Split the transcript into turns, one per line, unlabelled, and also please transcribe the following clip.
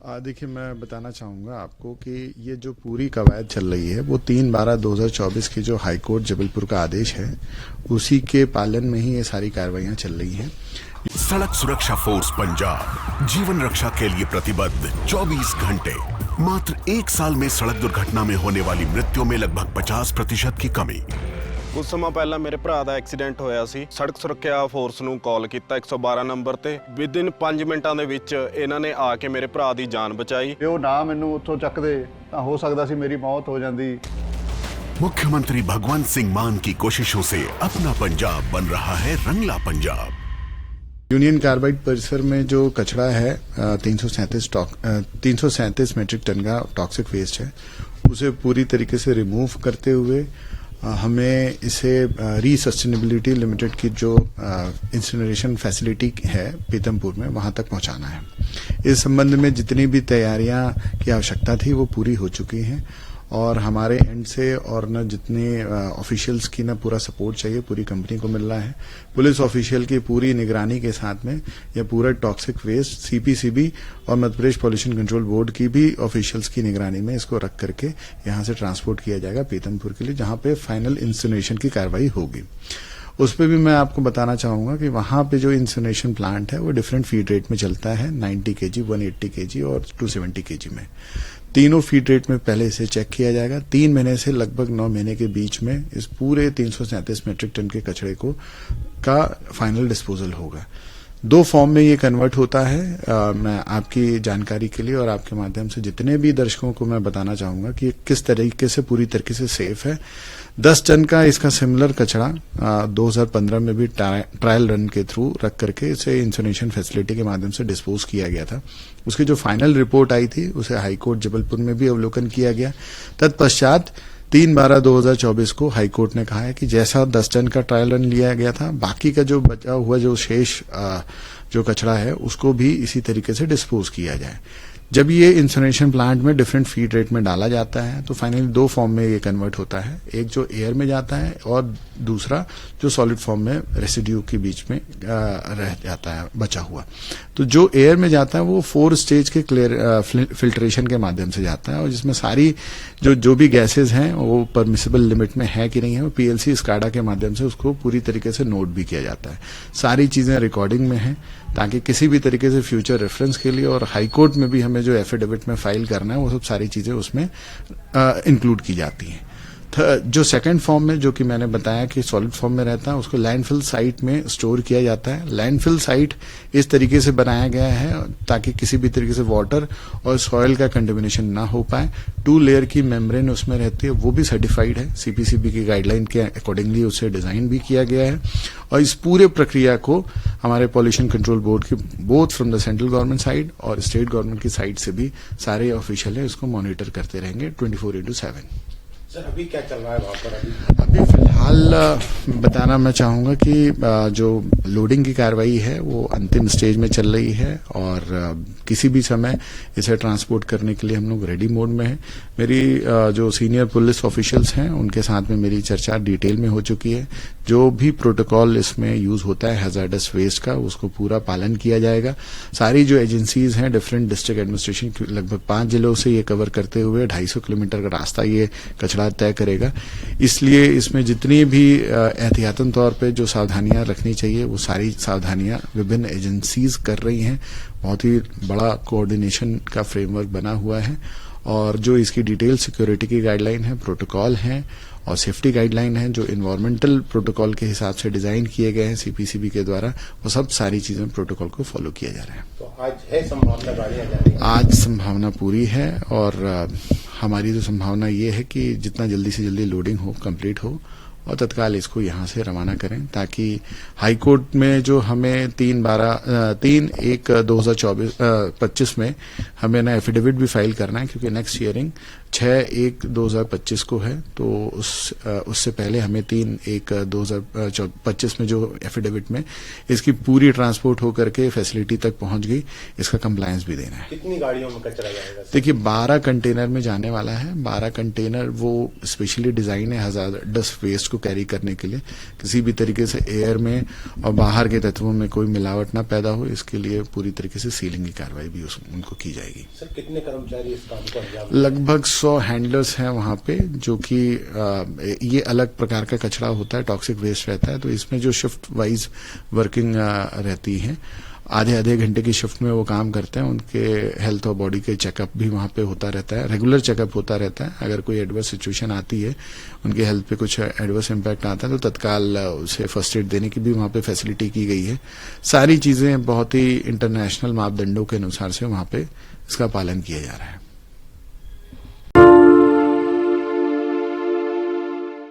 देखिए, मैं बताना चाहूँगा आपको कि ये जो पूरी कवायद चल रही है वो 3/12/2024 की जो हाईकोर्ट जबलपुर का आदेश है उसी के पालन में ही ये सारी कार्रवाइयाँ चल रही हैं।
सड़क सुरक्षा फोर्स पंजाब जीवन रक्षा के लिए प्रतिबद्ध 24 घंटे। मात्र 1 साल में सड़क दुर्घटना में होने वाली मृत्यु में लगभग 50% की कमी।
कुछ सਮਾं ਪਹਿਲਾਂ ਮੇਰੇ ਭਰਾ ਦਾ ਐਕਸੀਡੈਂਟ ਹੋਇਆ ਸੀ। ਸੜਕ ਸੁਰੱਖਿਆ ਫੋਰਸ ਨੂੰ ਕਾਲ ਕੀਤਾ 112 ਨੰਬਰ ਤੇ। ਵਿਦਿਨ 5 ਮਿੰਟਾਂ ਦੇ ਵਿੱਚ ਇਹਨਾਂ ਨੇ ਆ ਕੇ ਮੇਰੇ ਭਰਾ ਦੀ ਜਾਨ ਬਚਾਈ।
ਜੇ ਉਹ ਨਾ ਮੈਨੂੰ ਉੱਥੋਂ ਚੱਕਦੇ ਤਾਂ ਹੋ ਸਕਦਾ ਸੀ ਮੇਰੀ ਮੌਤ ਹੋ ਜਾਂਦੀ।
मुख्यमंत्री भगवंत सिंह मान की कोशिशों से अपना पंजाब बन रहा है रंगला पंजाब।
यूनियन कार्बाइड परिसर में जो कचरा है 337 मीट्रिक टन का टॉक्सिक वेस्ट है, उसे पूरी तरीके से रिमूव करते हुए हमें इसे रीसस्टेनेबिलिटी लिमिटेड की जो इंसिनरेशन फैसिलिटी है पीतमपुर में वहां तक पहुंचाना है। इस संबंध में जितनी भी तैयारियां की आवश्यकता थी वो पूरी हो चुकी हैं और हमारे एंड से और न जितने ऑफिशियल्स की ना पूरा सपोर्ट चाहिए पूरी कंपनी को मिल रहा है। पुलिस ऑफिशियल की पूरी निगरानी के साथ में यह पूरा टॉक्सिक वेस्ट सीपीसीबी और Madhya Pradesh pollution control board की भी ऑफिशियल्स की निगरानी में इसको रख करके यहां से ट्रांसपोर्ट किया जाएगा पीतमपुर के लिए, जहां पे फाइनल इंसिनरेशन की कार्रवाई होगी। उस पर भी मैं आपको बताना चाहूंगा कि वहां पे जो इंसिनरेशन प्लांट है वो डिफरेंट फीड रेट में चलता है, 90 kg, 180 kg और 270 kg में। तीनों फीड रेट में पहले इसे चेक किया जाएगा। 3 महीने से लगभग 9 महीने के बीच में इस पूरे 337 मीट्रिक टन के कचरे का फाइनल डिस्पोजल होगा। 2 फॉर्म में ये कन्वर्ट होता है। मैं आपकी जानकारी के लिए और आपके माध्यम से जितने भी दर्शकों को मैं बताना चाहूंगा कि किस तरीके से पूरी तरीके से सेफ है। 10 टन का इसका सिमिलर कचरा 2015 में भी ट्रायल रन के थ्रू रख करके इसे इंसिनरेशन फैसिलिटी के माध्यम से डिस्पोज किया गया था। उसकी जो फाइनल रिपोर्ट आई थी उसे हाईकोर्ट जबलपुर में भी अवलोकन किया गया। तत्पश्चात 3/12/2024 को हाईकोर्ट ने कहा है कि जैसा 10 टन का ट्रायल रन लिया गया था, बाकी का जो बचा हुआ जो शेष जो कचरा है उसको भी इसी तरीके से डिस्पोज किया जाए। जब ये इंसिनरेशन प्लांट में डिफरेंट फीड रेट में डाला जाता है तो फाइनली 2 फॉर्म में ये कन्वर्ट होता है, एक जो एयर में जाता है और दूसरा जो सॉलिड फॉर्म में रेसिड्यू के बीच में रह जाता है बचा हुआ। तो जो एयर में जाता है वो 4 स्टेज के फिल्ट्रेशन के माध्यम से जाता है और जिसमें सारी जो भी गैसेज हैं वो परमिसिबल लिमिट में है कि नहीं है वो पीएलसी स्काडा के माध्यम से उसको पूरी तरीके से नोट भी किया जाता है। सारी चीजें रिकॉर्डिंग में है ताकि किसी भी तरीके से फ्यूचर रेफरेंस के लिए और हाईकोर्ट में भी हमें जो एफिडेविट में फाइल करना है वो सब सारी चीजें उसमें इंक्लूड की जाती हैं। जो सेकंड फॉर्म में जो कि मैंने बताया कि सॉलिड फॉर्म में रहता है उसको लैंडफिल साइट में स्टोर किया जाता है। लैंडफिल साइट इस तरीके से बनाया गया है ताकि किसी भी तरीके से वाटर और सॉइल का कंटेमिनेशन ना हो पाए। 2 लेयर की मेम्ब्रेन उसमें रहती है, वो भी सर्टिफाइड है, सीपीसीबी की गाइडलाइन के अकॉर्डिंगली उसे डिजाइन भी किया गया है। और इस पूरे प्रक्रिया को हमारे पॉल्यूशन कंट्रोल बोर्ड की both from the central government side और स्टेट गवर्नमेंट की साइड से भी सारे ऑफिशियल है इसको मॉनिटर करते रहेंगे 24/7।
सर अभी क्या चल रहा है वहां पर?
अभी फिलहाल बताना मैं चाहूंगा कि जो लोडिंग की कार्रवाई है वो अंतिम स्टेज में चल रही है और किसी भी समय इसे ट्रांसपोर्ट करने के लिए हम लोग रेडी मोड में है। मेरी जो सीनियर पुलिस ऑफिशियल्स हैं उनके साथ में मेरी चर्चा डिटेल में हो चुकी है। जो भी प्रोटोकॉल इसमें यूज होता है हैजार्डस वेस्ट का उसको पूरा पालन किया जाएगा। सारी जो एजेंसीज हैं डिफरेंट डिस्ट्रिक्ट एडमिनिस्ट्रेशन लगभग 5 जिलों से ये कवर करते हुए 250 किलोमीटर का रास्ता ये कचरा तय करेगा। इसलिए इसमें जितनी भी एहतियातन तौर पे जो सावधानियां रखनी चाहिए वो सारी सावधानियां विभिन्न एजेंसीज कर रही हैं। बहुत ही बड़ा कोऑर्डिनेशन का फ्रेमवर्क बना हुआ है और जो इसकी डिटेल सिक्योरिटी की गाइडलाइन है, प्रोटोकॉल हैं और सेफ्टी गाइडलाइन है जो इन्वायरमेंटल प्रोटोकॉल के हिसाब से डिजाइन किए गए हैं सीपीसीबी के द्वारा, वो सब सारी चीजें प्रोटोकॉल को फॉलो किया जा रहा है।
तो आज है संभावना गाड़ियां जाने की?
आज संभावना पूरी है और हमारी तो संभावना ये है कि जितना जल्दी से जल्दी लोडिंग हो, कंप्लीट हो और तत्काल इसको यहां से रवाना करें ताकि हाईकोर्ट में जो हमें 3/1/2025 में हमें ना एफिडेविट भी फाइल करना है क्योंकि नेक्स्ट हियरिंग 6/1/2025 को है। तो उससे पहले हमें 3/1/2025 में जो एफिडेविट में इसकी पूरी ट्रांसपोर्ट होकर के फैसिलिटी तक पहुंच गई इसका कंप्लायंस भी देना है।
कितनी गाड़ियों में कचरा जाएगा?
देखिए 12 कंटेनर में जाने वाला है। 12 कंटेनर वो स्पेशली डिजाइन है हैजार्डस वेस्ट को कैरी करने के लिए किसी भी तरीके से एयर में और बाहर के तत्वों में कोई मिलावट ना पैदा हो, इसके लिए पूरी तरीके से सीलिंग की कार्रवाई भी उनको की जाएगी।
सर कितने कर्मचारी इस काम को अंजाम?
लगभग 100 हैंडलर्स हैं वहां पे, जो कि ये अलग प्रकार का कचरा होता है, टॉक्सिक वेस्ट रहता है, तो इसमें जो शिफ्ट वाइज वर्किंग रहती है, आधे आधे घंटे की शिफ्ट में वो काम करते हैं। उनके हेल्थ और बॉडी के चेकअप भी वहां पे होता रहता है, रेगुलर चेकअप होता रहता है। अगर कोई एडवर्स सिचुएशन आती है, उनके हेल्थ पे कुछ एडवर्स इम्पैक्ट आता है, तो तत्काल उसे फर्स्ट एड देने की भी वहां पे फैसिलिटी की गई है। सारी चीजें बहुत ही इंटरनेशनल मापदंडों के अनुसार से वहां पे इसका पालन किया जा रहा है।